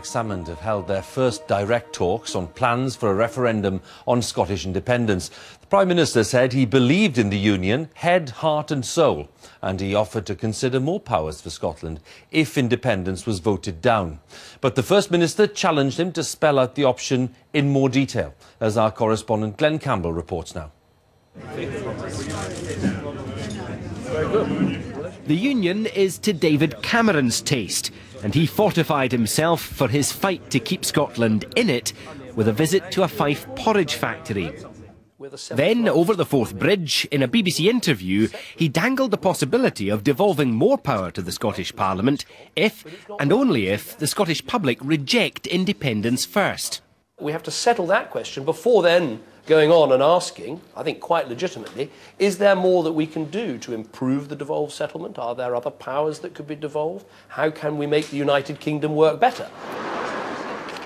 Salmond have held their first direct talks on plans for a referendum on Scottish independence. The Prime Minister said he believed in the union, head, heart and soul, and he offered to consider more powers for Scotland if independence was voted down. But the First Minister challenged him to spell out the option in more detail, as our correspondent Glenn Campbell reports now. The union is to David Cameron's taste, and he fortified himself for his fight to keep Scotland in it with a visit to a Fife porridge factory. Then, over the Forth Bridge, in a BBC interview, he dangled the possibility of devolving more power to the Scottish Parliament if, and only if, the Scottish public reject independence first. We have to settle that question before then going on and asking, I think quite legitimately, is there more that we can do to improve the devolved settlement? Are there other powers that could be devolved? How can we make the United Kingdom work better?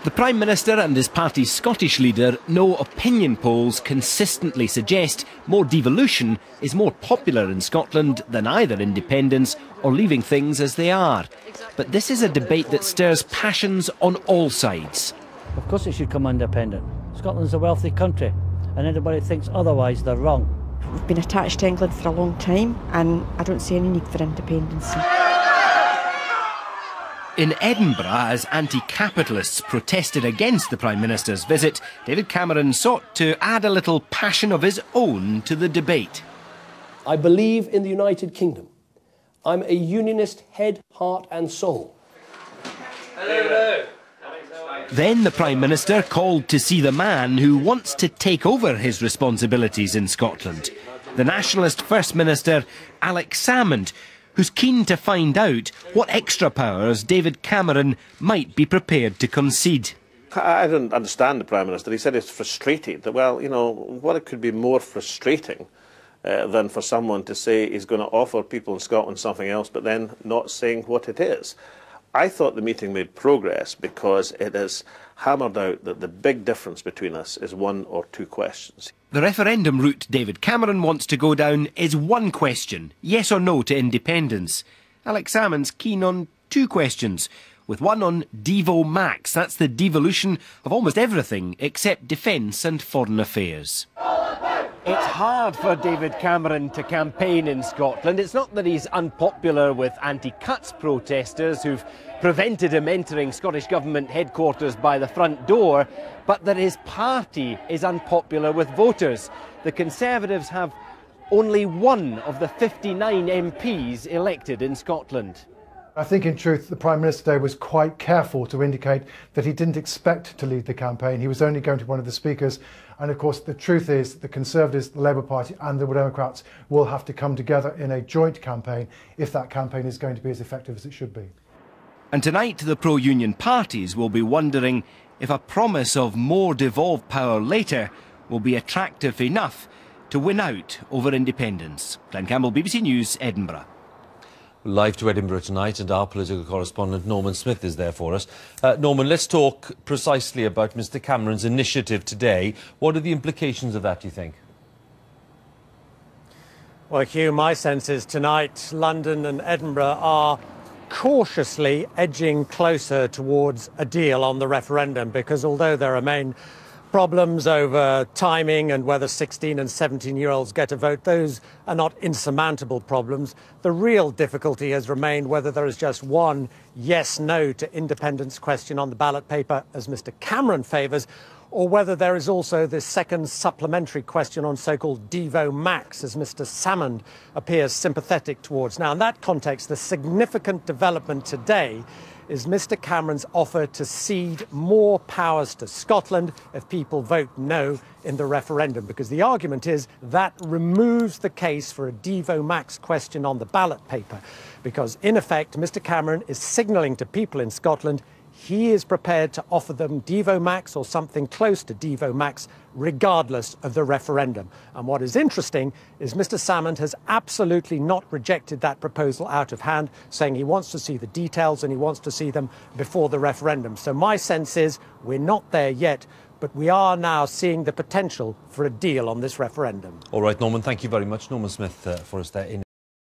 The Prime Minister and his party's Scottish leader know opinion polls consistently suggest more devolution is more popular in Scotland than either independence or leaving things as they are. But this is a debate that stirs passions on all sides. Of course it should come independent. Scotland's a wealthy country, and anybody who thinks otherwise, they're wrong. We've been attached to England for a long time, and I don't see any need for independence. In Edinburgh, as anti-capitalists protested against the Prime Minister's visit, David Cameron sought to add a little passion of his own to the debate. I believe in the United Kingdom. I'm a unionist head, heart and soul. Hello. Then the Prime Minister called to see the man who wants to take over his responsibilities in Scotland, the Nationalist First Minister Alex Salmond, who's keen to find out what extra powers David Cameron might be prepared to concede. I didn't understand the Prime Minister. He said he's frustrated. Well, you know, what could be more frustrating than for someone to say he's going to offer people in Scotland something else, but then not saying what it is. I thought the meeting made progress because it has hammered out that the big difference between us is one or two questions. The referendum route David Cameron wants to go down is one question, yes or no to independence. Alex Salmond's keen on two questions, with one on Devo Max. That's the devolution of almost everything except defence and foreign affairs. It's hard for David Cameron to campaign in Scotland. It's not that he's unpopular with anti-cuts protesters who've prevented him entering Scottish Government headquarters by the front door, but that his party is unpopular with voters. The Conservatives have only one of the 59 MPs elected in Scotland. I think in truth the Prime Minister today was quite careful to indicate that he didn't expect to lead the campaign. He was only going to be one of the speakers, and of course the truth is the Conservatives, the Labour Party and the Democrats will have to come together in a joint campaign if that campaign is going to be as effective as it should be. And tonight the pro-union parties will be wondering if a promise of more devolved power later will be attractive enough to win out over independence. Glenn Campbell, BBC News, Edinburgh. Live to Edinburgh tonight, and our political correspondent Norman Smith is there for us. Norman, let's talk precisely about Mr Cameron's initiative today. What are the implications of that, do you think? Well, Hugh, my sense is tonight London and Edinburgh are cautiously edging closer towards a deal on the referendum, because although there remain problems over timing and whether 16 and 17-year-olds get a vote, those are not insurmountable problems. The real difficulty has remained whether there is just one yes-no to independence question on the ballot paper, as Mr Cameron favours, or whether there is also this second supplementary question on so-called Devo Max, as Mr Salmond appears sympathetic towards. Now, in that context, the significant development today is Mr Cameron's offer to cede more powers to Scotland if people vote no in the referendum, because the argument is that removes the case for a Devo Max question on the ballot paper, because in effect Mr Cameron is signalling to people in Scotland he is prepared to offer them Devo Max or something close to Devo Max regardless of the referendum. And what is interesting is Mr Salmond has absolutely not rejected that proposal out of hand, saying he wants to see the details and he wants to see them before the referendum. So my sense is we're not there yet, but we are now seeing the potential for a deal on this referendum. All right, Norman, thank you very much. Norman Smith for us there in